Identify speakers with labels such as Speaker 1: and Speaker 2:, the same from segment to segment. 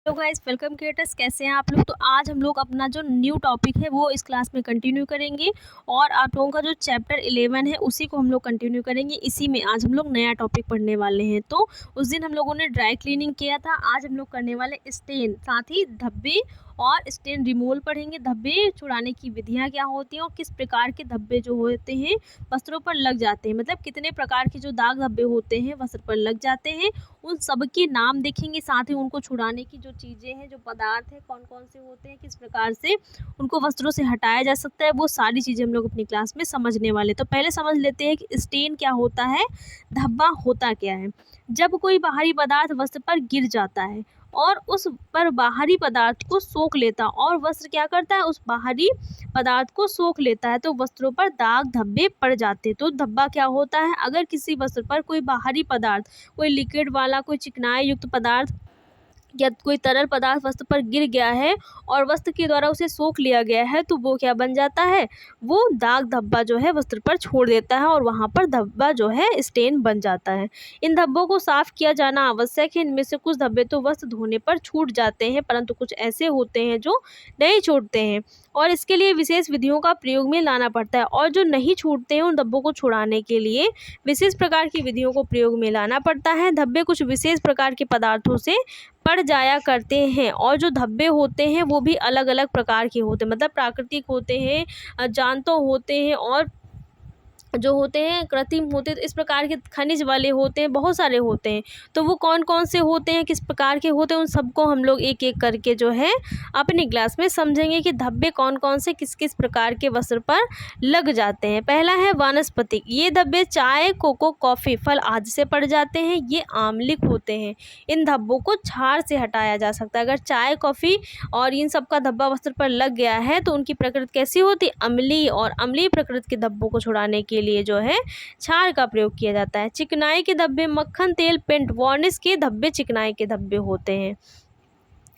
Speaker 1: Hello guys, welcome creators. कैसे हैं आप लोग। तो आज हम लोग अपना जो न्यू टॉपिक है वो इस क्लास में कंटिन्यू करेंगे और आप लोगों का जो चैप्टर 11 है उसी को हम लोग कंटिन्यू करेंगे। इसी में आज हम लोग नया टॉपिक पढ़ने वाले हैं। तो उस दिन हम लोगों ने ड्राई क्लीनिंग किया था, आज हम लोग करने वाले स्टेन, साथ ही धब्बे और स्टेन रिमूवल पढ़ेंगे। धब्बे छुड़ाने की विधियाँ क्या होती हैं और किस प्रकार के धब्बे जो होते हैं वस्त्रों पर लग जाते हैं, मतलब कितने प्रकार के जो दाग धब्बे होते हैं वस्त्र पर लग जाते हैं, उन सब के नाम देखेंगे। साथ ही उनको छुड़ाने की जो चीज़ें हैं, जो पदार्थ हैं, कौन कौन से होते हैं, किस प्रकार से उनको वस्त्रों से हटाया जा सकता है, वो सारी चीज़ें हम लोग अपनी क्लास में समझने वाले। तो पहले समझ लेते हैं कि स्टेन क्या होता है, धब्बा होता क्या है। जब कोई बाहरी पदार्थ वस्त्र पर गिर जाता है और उस पर बाहरी पदार्थ को सोख लेता और वस्त्र क्या करता है, उस बाहरी पदार्थ को सोख लेता है, तो वस्त्रों पर दाग धब्बे पड़ जाते हैं। तो धब्बा क्या होता है, अगर किसी वस्त्र पर कोई बाहरी पदार्थ, कोई लिक्विड वाला, कोई चिकनाई युक्त पदार्थ या कोई तरल पदार्थ वस्त्र पर गिर गया है और वस्त्र के द्वारा उसे सोख लिया गया है, तो वो क्या बन जाता है, वो दाग धब्बा जो है वस्त्र पर छोड़ देता है और वहाँ पर धब्बा जो है स्टेन बन जाता है। इन धब्बों को साफ किया जाना आवश्यक है। इनमें से कुछ धब्बे तो वस्त्र धोने पर छूट जाते हैं, परंतु कुछ ऐसे होते हैं जो नहीं छूटते हैं और इसके लिए विशेष विधियों का प्रयोग में लाना पड़ता है। और जो नहीं छूटते हैं उन धब्बों को छुड़ाने के लिए विशेष प्रकार की विधियों को प्रयोग में लाना पड़ता है। धब्बे कुछ विशेष प्रकार के पदार्थों से पड़ जाया करते हैं और जो धब्बे होते हैं वो भी अलग अलग प्रकार के होते हैं, मतलब प्राकृतिक होते हैं, जानतो होते हैं और जो होते हैं कृत्रिम होते हैं। तो इस प्रकार के खनिज वाले होते हैं, बहुत सारे होते हैं। तो वो कौन कौन से होते हैं, किस प्रकार के होते हैं, उन सबको हम लोग एक एक करके जो है अपनी क्लास में समझेंगे कि धब्बे कौन कौन से किस किस प्रकार के वस्त्र पर लग जाते हैं। पहला है वानस्पतिक। ये धब्बे चाय, कोको, कॉफ़ी, फल आदि से पड़ जाते हैं। ये आम्लिक होते हैं। इन धब्बों को छार से हटाया जा सकता है। अगर चाय, कॉफ़ी और इन सब का धब्बा वस्त्र पर लग गया है तो उनकी प्रकृति कैसी होती है, अम्लीय, और अम्लीय प्रकृति के धब्बों को छुड़ाने के लिए जो है छार का प्रयोग किया जाता है। चिकनाई के धब्बे, मक्खन, तेल, पेंट, वार्निश के धब्बे चिकनाई के धब्बे होते हैं।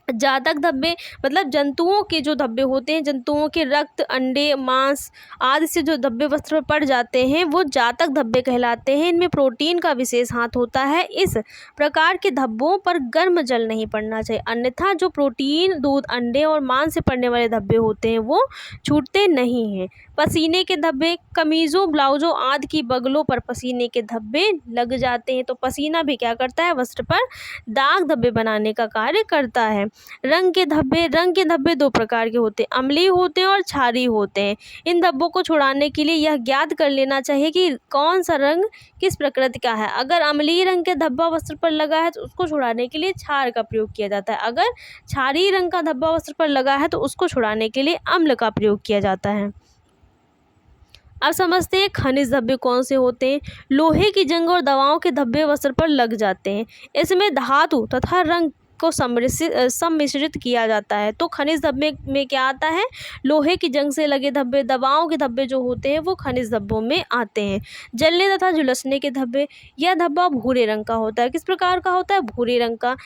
Speaker 1: जातक धब्बे मतलब जंतुओं के जो धब्बे होते हैं, जंतुओं के रक्त, अंडे, मांस आदि से जो धब्बे वस्त्र पर पड़ जाते हैं वो जातक धब्बे कहलाते हैं। इनमें प्रोटीन का विशेष हाथ होता है। इस प्रकार के धब्बों पर गर्म जल नहीं पड़ना चाहिए, अन्यथा जो प्रोटीन, दूध, अंडे और मांस से पड़ने वाले धब्बे होते हैं वो छूटते नहीं हैं। पसीने के धब्बे, कमीज़ों, ब्लाउजों आदि की बगलों पर पसीने के धब्बे लग जाते हैं। तो पसीना भी क्या करता है, वस्त्र पर दाग धब्बे बनाने का कार्य करता है। रंग के धब्बे, रंग के धब्बे दो प्रकार के होते हैं, अम्लीय होते हैं और क्षारीय होते हैं। इन धब्बों को छुड़ाने के लिए यह ज्ञात कर लेना चाहिए कि कौन सा रंग किस प्रकृति का है। अगर अम्लीय रंग के धब्बा वस्त्र पर लगा है तो उसको छुड़ाने के लिए क्षार का प्रयोग किया जाता है। अगर क्षारीय रंग का धब्बा वस्त्र पर लगा है तो उसको छुड़ाने के लिए अम्ल का प्रयोग किया जाता है। अब समझते हैं खनिज धब्बे कौन से होते हैं। लोहे की जंग और दवाओं के धब्बे वस्त्र पर लग जाते हैं। इसमें धातु तथा रंग को सम्मिश्रित किया जाता है। तो खनिज धब्बे में क्या आता है, लोहे की जंग से लगे धब्बे, दवाओं के धब्बे जो होते हैं वो खनिज धब्बों में आते हैं। जलने तथा झुलसने के धब्बे, यह धब्बा भूरे रंग का होता है। किस प्रकार का होता है, भूरे रंग का।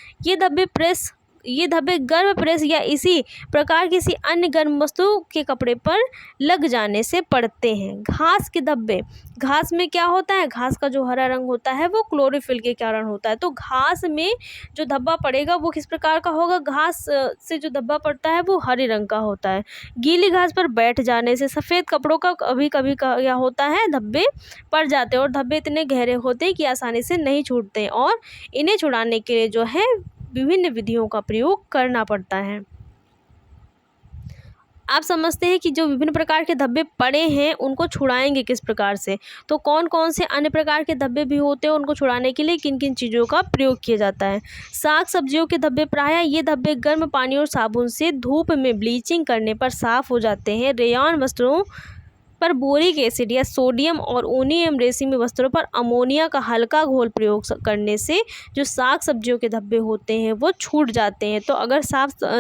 Speaker 1: ये धब्बे गर्म प्रेस या इसी प्रकार किसी अन्य गर्म वस्तु के कपड़े पर लग जाने से पड़ते हैं। घास के धब्बे, घास में क्या होता है, घास का जो हरा रंग होता है वो क्लोरोफिल के कारण होता है। तो घास में जो धब्बा पड़ेगा वो किस प्रकार का होगा, घास से जो धब्बा पड़ता है वो हरे रंग का होता है। गीली घास पर बैठ जाने से सफ़ेद कपड़ों का कभी कभी क्या होता है, धब्बे पड़ जाते हैं और धब्बे इतने गहरे होते हैं कि आसानी से नहीं छूटते हैं और इन्हें छुड़ाने के लिए जो है विभिन्न विधियों का प्रयोग करना पड़ता है। आप समझते हैं कि जो विभिन्न प्रकार के धब्बे पड़े हैं उनको छुड़ाएंगे किस प्रकार से। तो कौन कौन से अन्य प्रकार के धब्बे भी होते हैं, उनको छुड़ाने के लिए किन किन चीज़ों का प्रयोग किया जाता है। साग सब्जियों के धब्बे, प्रायः ये धब्बे गर्म पानी और साबुन से धूप में ब्लीचिंग करने पर साफ हो जाते हैं। रेयॉन वस्त्रों पर बोरिक एसिड या सोडियम और ऊनी एवं रेशमी वस्त्रों पर अमोनिया का हल्का घोल प्रयोग करने से जो साग सब्जियों के धब्बे होते हैं वो छूट जाते हैं। तो अगर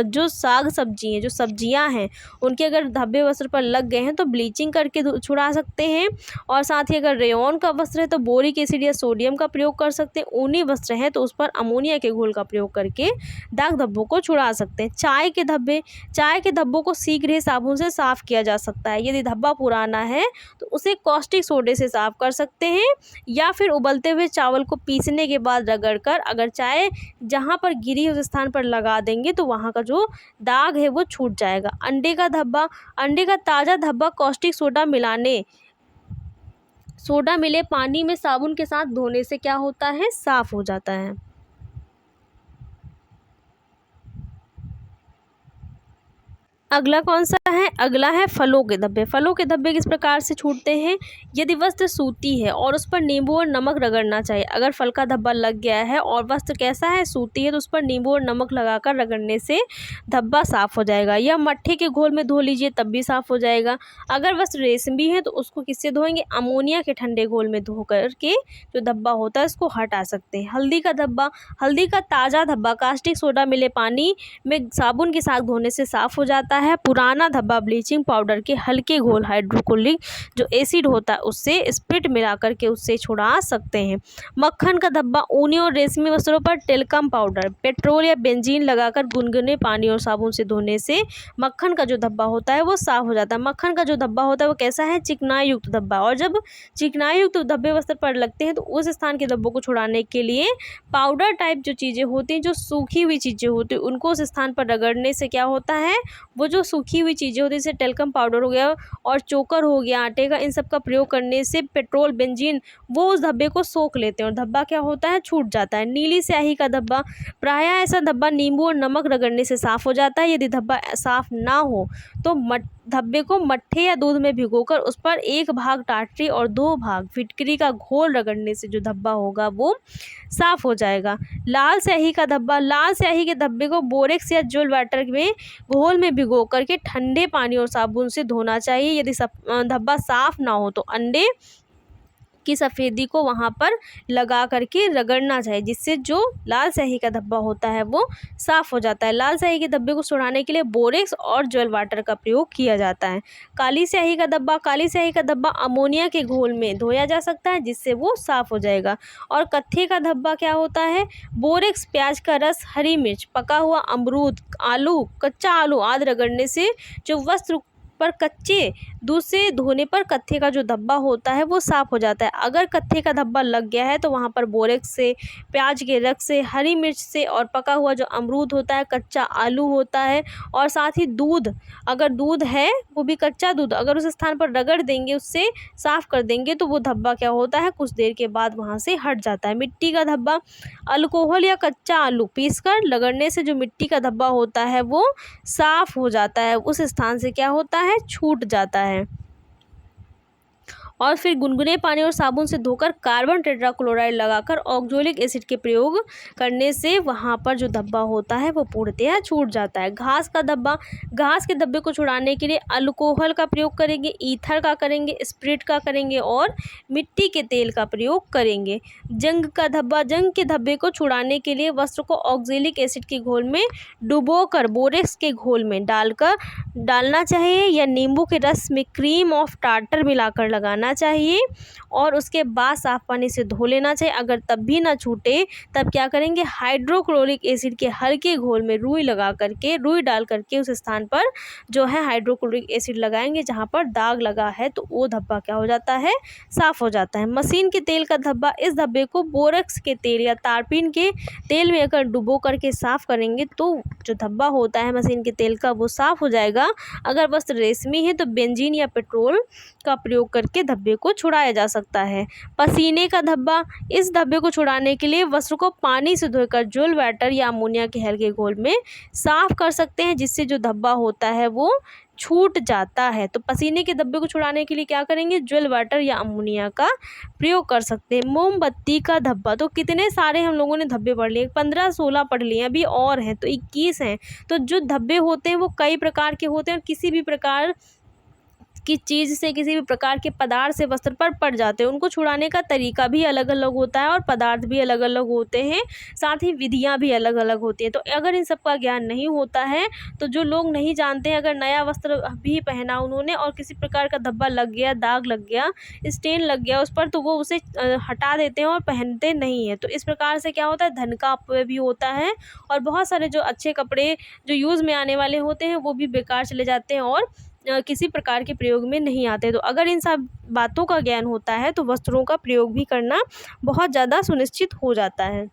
Speaker 1: जो साग सब्जी हैं, जो सब्जियां हैं, उनके अगर धब्बे वस्त्र पर लग गए हैं तो ब्लीचिंग करके छुड़ा सकते हैं। और साथ ही अगर रेयॉन का वस्त्र है तो बोरिक एसिड या सोडियम का प्रयोग कर सकते हैं। ऊनी वस्त्र है तो उस पर अमोनिया के घोल का प्रयोग करके दाग धब्बों को छुड़ा सकते हैं। चाय के धब्बे, चाय के धब्बों को शीघ्र ही साबुन से साफ किया जा सकता है। यदि धब्बा पुराना लगाना है तो उसे कॉस्टिक सोडे से साफ़ कर सकते हैं, या फिर उबलते हुए चावल को पीसने के बाद रगड़कर अगर चाहे जहाँ पर गिरी उस स्थान पर लगा देंगे तो वहाँ का जो दाग है वो छूट जाएगा। अंडे का धब्बा, अंडे का ताज़ा धब्बा कॉस्टिक सोडा मिले पानी में साबुन के साथ धोने से क्या होता है, साफ़ हो जाता है। अगला कौन सा है, अगला है फलों के धब्बे। फलों के धब्बे किस प्रकार से छूटते हैं, यदि वस्त्र सूती है और उस पर नींबू और नमक रगड़ना चाहिए। अगर फल का धब्बा लग गया है और वस्त्र कैसा है, सूती है, तो उस पर नींबू और नमक लगाकर रगड़ने से धब्बा साफ़ हो जाएगा। या मट्ठे के घोल में धो लीजिए तब भी साफ़ हो जाएगा। अगर वस्त्र रेशमी है तो उसको किससे धोएंगे, अमोनिया के ठंडे घोल में धो करके जो धब्बा होता है उसको हटा सकते हैं। हल्दी का धब्बा, हल्दी का ताज़ा धब्बा कास्टिक सोडा मिले पानी में साबुन के साथ धोने से साफ़ हो जाता है। पुराना धब्बा ब्लीचिंग पाउडर के हल्के घोल हाइड्रोक्लोरिक जो एसिड होता है उससे स्प्रिट मिला करके उससे छुड़ा सकते हैं। मक्खन का धब्बा, ऊनी और रेशमी वस्त्रों पर टेल्कम पाउडर, पेट्रोल या बेंजीन लगाकर गुनगुने पानी और साबुन से धोने से मक्खन का जो धब्बा होता है वो साफ़ हो जाता है। मक्खन का जो धब्बा होता है वो कैसा है, चिकनाई युक्त धब्बा। और जब चिकनाई युक्त धब्बे वस्त्र पर लगते हैं तो उस स्थान के धब्बों को छुड़ाने के लिए पाउडर टाइप जो चीज़ें होती हैं, जो सूखी हुई चीज़ें होती हैं, उनको उस स्थान पर रगड़ने से क्या होता है, वो जो सूखी हुई चीज़ें होती हैं जैसे टेल्कम पाउडर हो गया और चोकर हो गया आटे का, इन सब का प्रयोग करने से पेट्रोल बेंजीन वो उस धब्बे को सोख लेते हैं और धब्बा क्या होता है, छूट जाता है। नीली स्याही का धब्बा, प्रायः ऐसा धब्बा नींबू और नमक रगड़ने से साफ़ हो जाता है। यदि धब्बा साफ़ ना हो तो धब्बे को मट्ठे या दूध में भिगोकर उस पर 1 भाग टाटरी और 2 भाग फिटकरी का घोल रगड़ने से जो धब्बा होगा वो साफ़ हो जाएगा। लाल स्याही का धब्बा, लाल स्याही के धब्बे को बोरेक्स या जोल वाटर में घोल में भिगो करके ठंडे पानी और साबुन से धोना चाहिए। यदि धब्बा साफ़ ना हो तो अंडे की सफ़ेदी को वहाँ पर लगा करके रगड़ना चाहिए, जिससे जो लाल स्याही का धब्बा होता है वो साफ़ हो जाता है। लाल स्याही के धब्बे को छुड़ाने के लिए बोरेक्स और ज्वेल वाटर का प्रयोग किया जाता है। काली स्याही का धब्बा, काली स्याही का धब्बा अमोनिया के घोल में धोया जा सकता है जिससे वो साफ़ हो जाएगा। और कत्थे का धब्बा क्या होता है, बोरेक्स, प्याज का रस, हरी मिर्च, पका हुआ अमरूद, आलू, कच्चा आलू आदि रगड़ने से जो वस्त्र पर कच्चे दूध से धोने पर कत्थे का जो धब्बा होता है वो साफ़ हो जाता है। अगर कत्थे का धब्बा लग गया है तो वहाँ पर बोरेक्स से, प्याज के रस से, हरी मिर्च से और पका हुआ जो अमरूद होता है, कच्चा आलू होता है और साथ ही दूध, अगर दूध है वो भी कच्चा दूध अगर उस स्थान पर रगड़ देंगे, उससे साफ़ कर देंगे तो वो धब्बा क्या होता है, कुछ देर के बाद वहाँ से हट जाता है। मिट्टी का धब्बा, अल्कोहल या कच्चा आलू पीसकर रगड़ने से जो मिट्टी का धब्बा होता है वो साफ़ हो जाता है, उस स्थान से क्या होता है, छूट जाता है। और फिर गुनगुने पानी और साबुन से धोकर कार्बन टेट्राक्लोराइड लगाकर ऑक्जेलिक एसिड के प्रयोग करने से वहाँ पर जो धब्बा होता है वो पूर्णतः छूट जाता है। घास का धब्बा, घास के धब्बे को छुड़ाने के लिए अल्कोहल का प्रयोग करेंगे, ईथर का करेंगे, स्प्रिट का करेंगे और मिट्टी के तेल का प्रयोग करेंगे। जंग का धब्बा, जंग के धब्बे को छुड़ाने के लिए वस्त्र को ऑक्जेलिक एसिड के घोल में डुबोकर बोरेक्स के घोल में डालना चाहिए या नींबू के रस में क्रीम ऑफ टार्टर मिलाकर लगाना चाहिए और उसके बाद साफ पानी से धो लेना चाहिए। अगर तब भी ना छूटे तब क्या करेंगे, हाइड्रोक्लोरिक एसिड के हल्के घोल में रुई डाल करके उस स्थान पर जो है हाइड्रोक्लोरिक एसिड लगाएंगे जहाँ पर दाग लगा है, तो वो धब्बा क्या हो जाता है, साफ हो जाता है। मशीन के तेल का धब्बा, इस धब्बे को बोरेक्स के तेल या तारपीन के तेल में अगर डुबो करके साफ करेंगे तो जो धब्बा होता है मशीन के तेल का वो साफ हो जाएगा। अगर वस्त्र रेशमी है तो बेंजीन या पेट्रोल का प्रयोग करके धब्बे को छुड़ाया जा सकता है। पसीने का धब्बा, इस धब्बे को छुड़ाने के लिए वस्त्र को पानी से धोकर जोल वाटर या अमोनिया के हल्के घोल में साफ कर सकते हैं, जिससे जो धब्बा होता है वो छूट जाता है। तो पसीने के धब्बे को छुड़ाने के लिए क्या करेंगे, ज्वेल वाटर या अमोनिया का प्रयोग कर सकते हैं। मोमबत्ती का धब्बा, तो कितने सारे हम लोगों ने धब्बे पढ़ लिए, 15-16 पढ़ लिए, अभी और हैं तो 21 हैं। तो जो धब्बे होते हैं वो कई प्रकार के होते हैं और किसी भी प्रकार की चीज़ से, किसी भी प्रकार के पदार्थ से वस्त्र पर पड़ जाते हैं। उनको छुड़ाने का तरीका भी अलग अलग होता है और पदार्थ भी अलग अलग होते हैं, साथ ही विधियाँ भी अलग अलग होती हैं। तो अगर इन सब का ज्ञान नहीं होता है तो जो लोग नहीं जानते हैं, अगर नया वस्त्र भी पहना उन्होंने और किसी प्रकार का धब्बा लग गया, दाग लग गया, स्टेन लग गया उस पर, तो वो उसे हटा देते हैं और पहनते नहीं हैं। तो इस प्रकार से क्या होता है, धन का अपव्यय भी होता है और बहुत सारे जो अच्छे कपड़े जो यूज़ में आने वाले होते हैं वो भी बेकार चले जाते हैं और किसी प्रकार के प्रयोग में नहीं आते। तो अगर इन सब बातों का ज्ञान होता है तो वस्त्रों का प्रयोग भी करना बहुत ज़्यादा सुनिश्चित हो जाता है।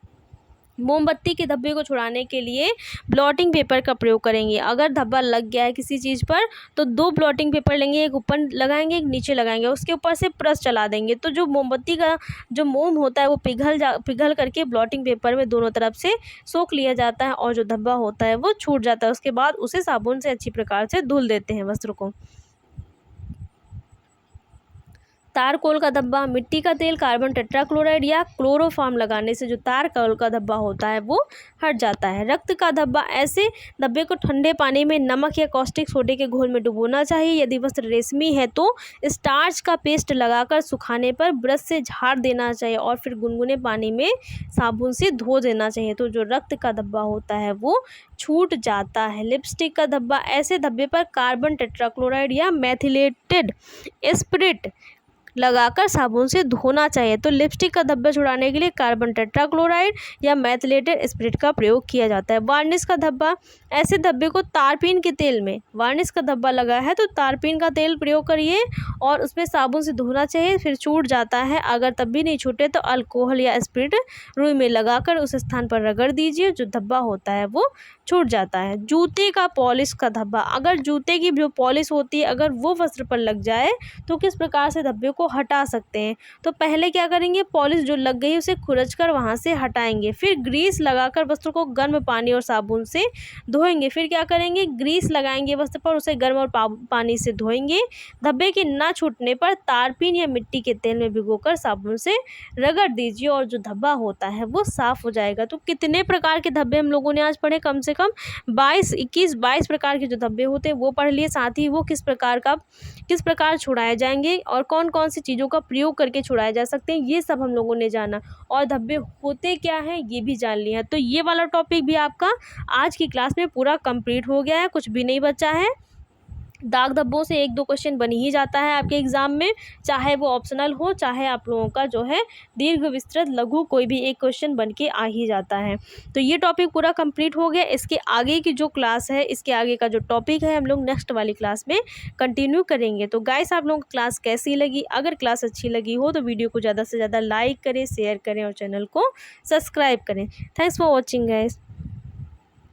Speaker 1: मोमबत्ती के धब्बे को छुड़ाने के लिए ब्लॉटिंग पेपर का प्रयोग करेंगे। अगर धब्बा लग गया है किसी चीज़ पर तो 2 ब्लॉटिंग पेपर लेंगे, एक ऊपर लगाएंगे, एक नीचे लगाएंगे, उसके ऊपर से प्रेस चला देंगे तो जो मोमबत्ती का जो मोम होता है वो पिघल करके ब्लॉटिंग पेपर में दोनों तरफ से सोख लिया जाता है और जो धब्बा होता है वो छूट जाता है। उसके बाद उसे साबुन से अच्छी प्रकार से धुल देते हैं वस्त्र को। तारकोल का धब्बा, मिट्टी का तेल, कार्बन टेट्राक्लोराइड या क्लोरोफॉर्म लगाने से जो तारकोल का धब्बा होता है वो हट जाता है। रक्त का धब्बा, ऐसे धब्बे को ठंडे पानी में नमक या कॉस्टिक सोडे के घोल में डुबोना चाहिए। यदि वस्त्र रेशमी है तो स्टार्च का पेस्ट लगाकर सुखाने पर ब्रश से झाड़ देना चाहिए और फिर गुनगुने पानी में साबुन से धो देना चाहिए तो जो रक्त का धब्बा होता है वो छूट जाता है। लिपस्टिक का धब्बा, ऐसे धब्बे पर कार्बन टेट्राक्लोराइड या मेथिलेटेड स्पिरिट लगाकर साबुन से धोना चाहिए। तो लिपस्टिक का धब्बा छुड़ाने के लिए कार्बन टेट्राक्लोराइड या मेथिलेटेड स्पिरिट का प्रयोग किया जाता है। वार्निश का धब्बा, ऐसे धब्बे को तारपीन के तेल में, वार्निश का धब्बा लगा है तो तारपीन का तेल प्रयोग करिए और उसमें साबुन से धोना चाहिए, फिर छूट जाता है। अगर तब भी नहीं छूटे तो अल्कोहल या स्पिरिट रुई में लगाकर उस स्थान पर रगड़ दीजिए, जो धब्बा होता है वो छूट जाता है। जूते का पॉलिश का धब्बा, अगर जूते की जो पॉलिश होती है अगर वो वस्त्र पर लग जाए तो किस प्रकार से धब्बे को हटा सकते हैं। तो पहले क्या करेंगे, पॉलिश जो लग गई उसे खुरच कर वहाँ से हटाएंगे, फिर ग्रीस लगाकर वस्त्र को गर्म पानी और साबुन से धोएंगे। फिर क्या करेंगे, ग्रीस लगाएंगे वस्त्र पर, उसे गर्म और पानी से धोएंगे। धब्बे के ना छूटने पर तारपीन या मिट्टी के तेल में भिगोकर साबुन से रगड़ दीजिए और जो धब्बा होता है वो साफ हो जाएगा। तो कितने प्रकार के धब्बे हम लोगों ने आज पढ़े, कम से कम 22 प्रकार के जो धब्बे होते हैं वो पढ़ लिए। साथ ही वो किस प्रकार छुड़ाए जाएंगे और कौन कौन सी चीज़ों का प्रयोग करके छुड़ाए जा सकते हैं, ये सब हम लोगों ने जाना। और धब्बे होते क्या हैं ये भी जान लिया। तो ये वाला टॉपिक भी आपका आज की क्लास में पूरा कंप्लीट हो गया है, कुछ भी नहीं बचा है। दाग धब्बों से 1-2 क्वेश्चन बन ही जाता है आपके एग्जाम में, चाहे वो ऑप्शनल हो चाहे आप लोगों का जो है दीर्घ विस्तृत लघु, कोई भी एक क्वेश्चन बन के आ ही जाता है। तो ये टॉपिक पूरा कंप्लीट हो गया। इसके आगे की जो क्लास है, इसके आगे का जो टॉपिक है हम लोग नेक्स्ट वाली क्लास में कंटिन्यू करेंगे। तो गाइस, आप लोगों को क्लास कैसी लगी? अगर क्लास अच्छी लगी हो तो वीडियो को ज़्यादा से ज़्यादा लाइक करें, शेयर करें और चैनल को सब्सक्राइब करें। Thanks for watching guys.